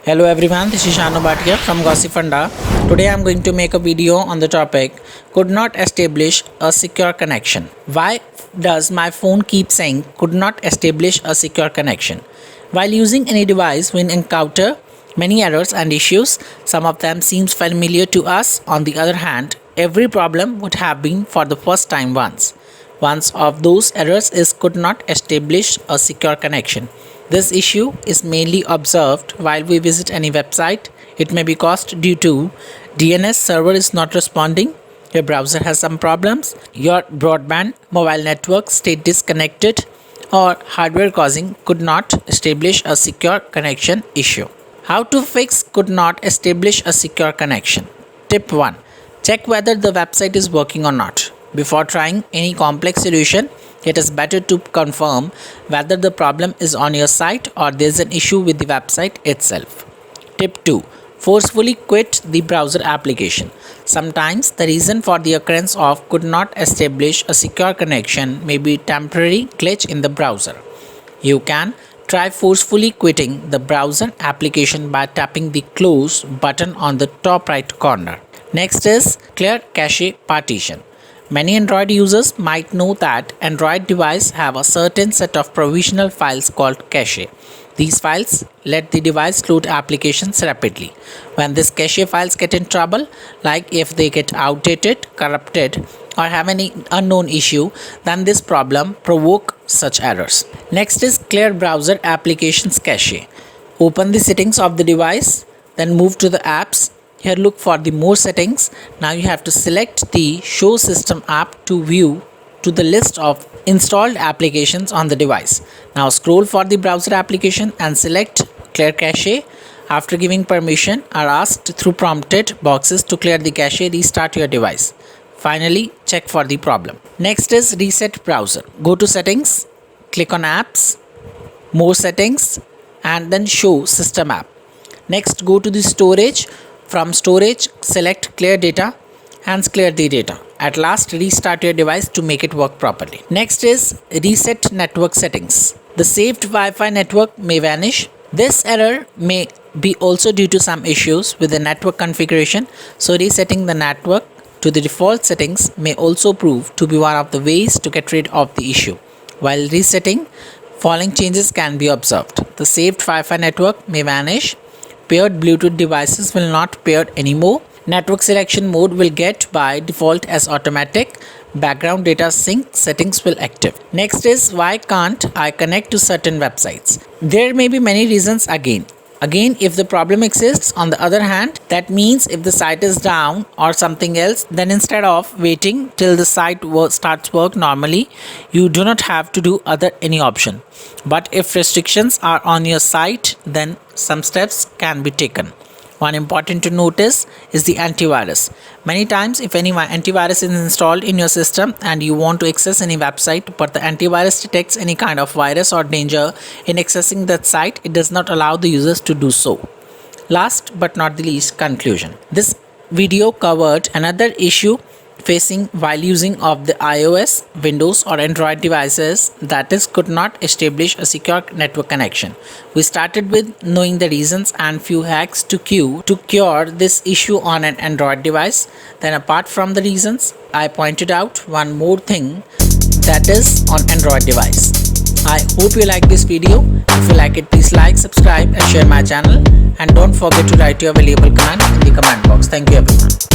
Hello everyone, this is Shanu Bhatia from Gossipanda. Today I am going to make a video on the topic could not establish a secure connection. Why does my phone keep saying could not establish a secure connection? While using any device, we encounter many errors and issues. Some of them seems familiar to us. On the other hand, every problem would have been for the first time once. One of those errors is could not establish a secure connection. This issue is mainly observed while we visit any website. It may be caused due to DNS server is not responding, your browser has some problems, your broadband mobile network stay disconnected, or hardware causing could not establish a secure connection issue. How to fix could not establish a secure connection? Tip 1. Check whether the website is working or not. Before trying any complex solution, it is better to confirm whether the problem is on your site or there is an issue with the website itself. Tip 2. Forcefully quit the browser application. Sometimes the reason for the occurrence of could not establish a secure connection may be temporary glitch in the browser. You can try forcefully quitting the browser application by tapping the close button on the top right corner. Next is clear cache partition. Many Android users might know that Android devices have a certain set of provisional files called cache. These files let the device load applications rapidly. When these cache files get in trouble, like if they get outdated, corrupted, or have any unknown issue, then this problem provoke such errors. Next is clear browser applications cache. Open the settings of the device, then move to the apps. Here look for the more settings. Now you have to select the show system app to view to the list of installed applications on the device. Now scroll for the browser application and select clear cache. After giving permission, are asked through prompted boxes to clear the cache, restart your device. Finally, check for the problem. Next is reset browser. Go to settings, click on apps, more settings, and then show system app. Next, go to the storage. From storage, select clear data and clear the data. At last, restart your device to make it work properly. Next is reset network settings. The saved Wi-Fi network may vanish. This error may be also due to some issues with the network configuration. So resetting the network to the default settings may also prove to be one of the ways to get rid of the issue. While resetting, following changes can be observed. The saved Wi-Fi network may vanish. Paired Bluetooth devices will not pair anymore. Network selection mode will get by default as automatic. Background data sync settings will active. Next is why can't I connect to certain websites? There may be many reasons again. If the problem exists, on the other hand, that means if the site is down or something else, then instead of waiting till the site starts work normally, you do not have to do any option. But if restrictions are on your site, then some steps can be taken. One important to notice is the antivirus. Many times if any antivirus is installed in your system and you want to access any website, but the antivirus detects any kind of virus or danger in accessing that site, it does not allow the users to do so. Last but not the least, conclusion. This video covered another issue facing while using of the iOS, Windows or Android devices, that is could not establish a secure network connection. We started with knowing the reasons and few hacks to cure this issue on an Android device. Then apart from the reasons, I pointed out one more thing that is on Android device. I hope you like this video. If you like it, please like, subscribe and share my channel, and don't forget to write your valuable comment in the comment box. Thank you everyone.